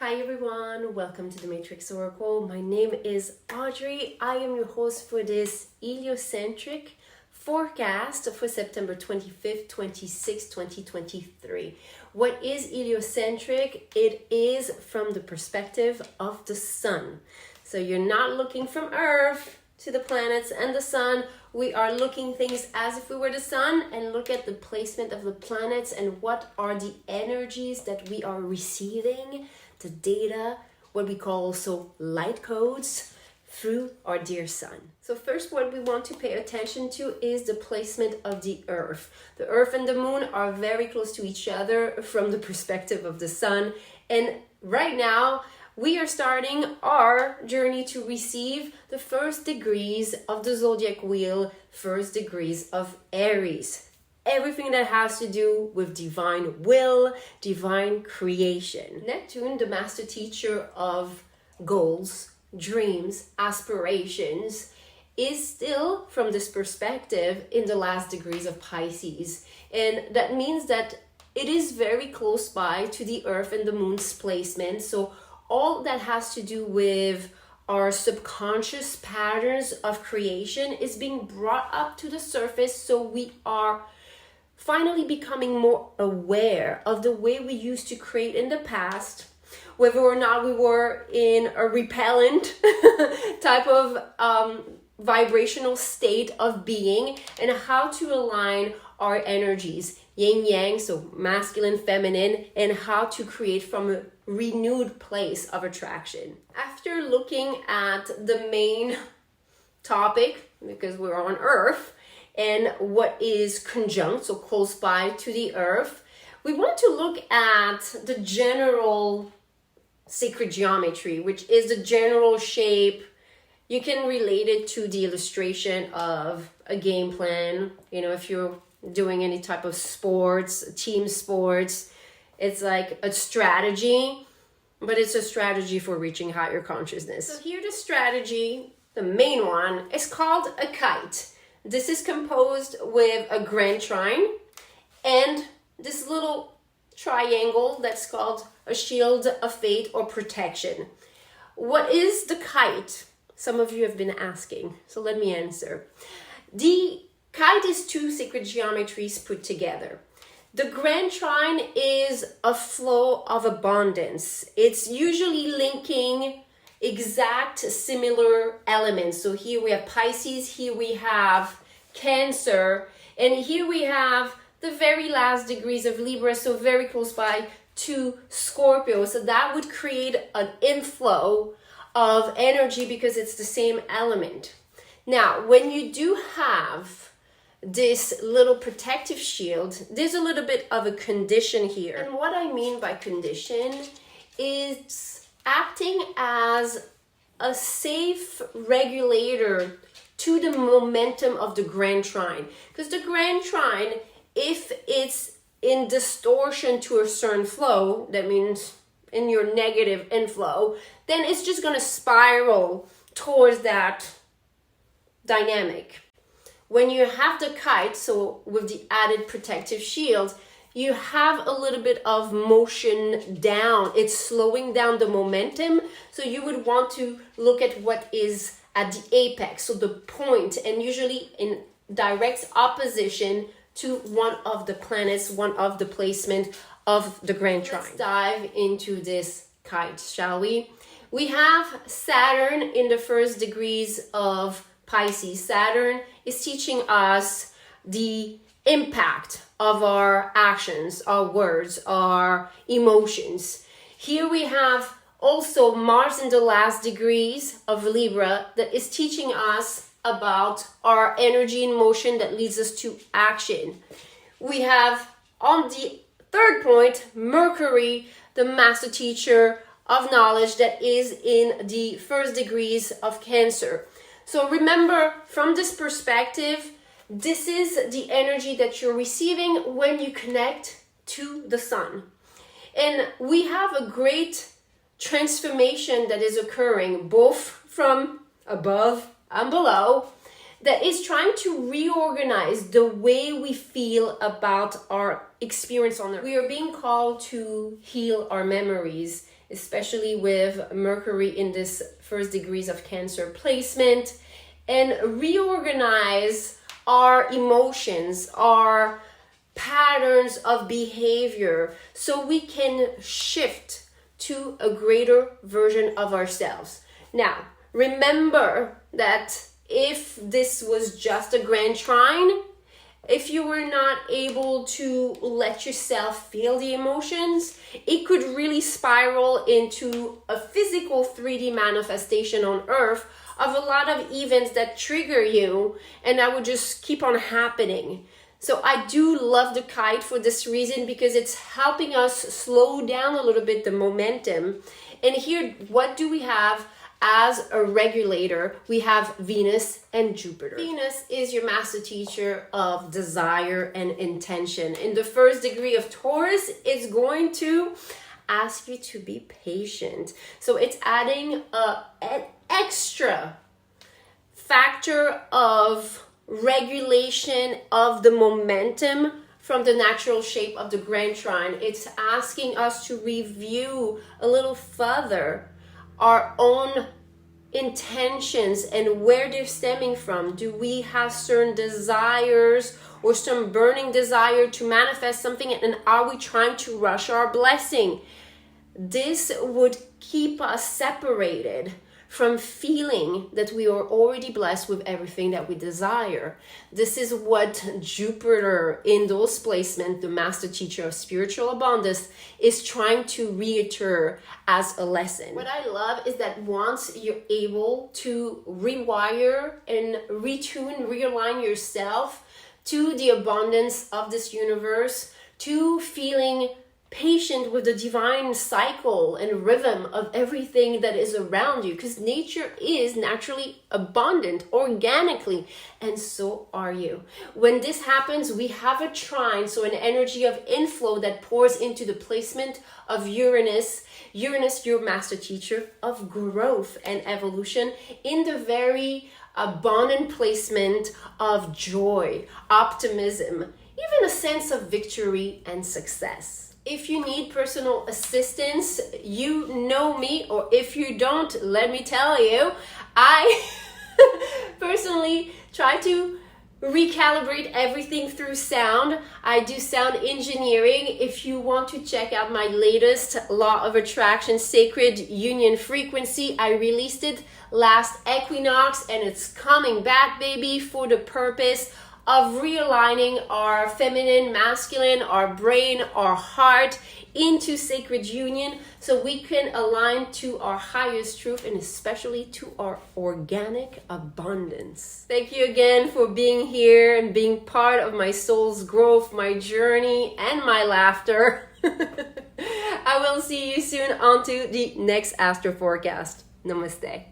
Hi everyone, welcome to the Matrix Oracle. My name is Audrey. I am your host for this heliocentric forecast for September 25th, 26th, 2023. What is heliocentric? It is from the perspective of the sun. So you're not looking from Earth to the planets and the sun. We are looking things as if we were the sun and look at the placement of the planets and what are the energies that we are receiving, the data, what we call also light codes through our dear sun. So first, what we want to pay attention to is the placement of the earth. The earth and the moon are very close to each other from the perspective of the sun. And right now, we are starting our journey to receive the first degrees of the zodiac wheel, first degrees of Aries. Everything that has to do with divine will, divine creation. Neptune, the master teacher of goals, dreams, aspirations, is still from this perspective in the last degrees of Pisces. And that means that it is very close by to the earth and the moon's placement. So all that has to do with our subconscious patterns of creation is being brought up to the surface, so we are finally becoming more aware of the way we used to create in the past, whether or not we were in a repellent type of vibrational state of being, and how to align our energies, yin yang, so masculine, feminine, and how to create from a renewed place of attraction. After looking at the main topic, because we're on Earth, and what is conjunct, so close by to the earth, we want to look at the general sacred geometry, which is the general shape. You can relate it to the illustration of a game plan. You know, if you're doing any type of sports, team sports, it's like a strategy, but it's a strategy for reaching higher consciousness. So here the strategy, the main one, is called a kite. This is composed with a grand trine and this little triangle that's called a shield of fate or protection. What is the kite? Some of you have been asking, so let me answer. The kite is two sacred geometries put together. The grand trine is a flow of abundance. It's usually linking exact similar elements. So here we have Pisces, here we have Cancer, and here we have the very last degrees of Libra, so very close by to Scorpio. So that would create an inflow of energy because it's the same element. Now, when you do have this little protective shield, there's a little bit of a condition here. And what I mean by condition is acting as a safe regulator to the momentum of the grand trine. Because the grand trine, if it's in distortion to a certain flow, that means in your negative inflow, then it's just going to spiral towards that dynamic. When you have the kite, so with the added protective shield, you have a little bit of motion down. It's slowing down the momentum. So you would want to look at what is at the apex, so the point, and usually in direct opposition to one of the planets, one of the placement of the grand trine. Let's dive into this kite, shall we? We have Saturn in the first degrees of Pisces. Saturn is teaching us the impact of our actions, our words, our emotions. Here we have also Mars in the last degrees of Libra that is teaching us about our energy in motion that leads us to action. We have on the third point, Mercury, the master teacher of knowledge that is in the first degrees of Cancer. So remember, from this perspective, this is the energy that you're receiving when you connect to the sun. And we have a great transformation that is occurring both from above and below that is trying to reorganize the way we feel about our experience on Earth. We are being called to heal our memories especially with Mercury in this first degrees of Cancer placement, and reorganize our emotions, our patterns of behavior, so we can shift to a greater version of ourselves. Now, remember that if this was just a grand trine, if you were not able to let yourself feel the emotions, it could really spiral into a physical 3D manifestation on Earth of a lot of events that trigger you, and that would just keep on happening. So I do love the kite for this reason, because it's helping us slow down a little bit the momentum. And here, what do we have as a regulator? We have Venus and Jupiter. Venus is your master teacher of desire and intention. In the first degree of Taurus, it's going to ask you to be patient. So it's adding an extra factor of regulation of the momentum from the natural shape of the grand trine. It's asking us to review a little further our own intentions and where they're stemming from. Do we have certain desires or some burning desire to manifest something, and are we trying to rush our blessing? This would keep us separated from feeling that we are already blessed with everything that we desire. This is what Jupiter in those placements, the master teacher of spiritual abundance, is trying to reiterate as a lesson. What I love is that once you're able to rewire and retune, realign yourself to the abundance of this universe, to feeling patient with the divine cycle and rhythm of everything that is around you, because nature is naturally abundant organically, and so are you. When this happens, we have a trine, so an energy of inflow that pours into the placement of Uranus, your master teacher of growth and evolution, in the very abundant placement of joy, optimism, even a sense of victory and success. If you need personal assistance, you know me, or if you don't, let me tell you, I personally try to recalibrate everything through sound. I do sound engineering. If you want to check out my latest Law of Attraction Sacred Union Frequency, I released it last equinox, and it's coming back, baby, for the purpose of realigning our feminine, masculine, our brain, our heart into sacred union, so we can align to our highest truth and especially to our organic abundance. Thank you again for being here and being part of my soul's growth, my journey, and my laughter. I will see you soon onto the next astro forecast. Namaste.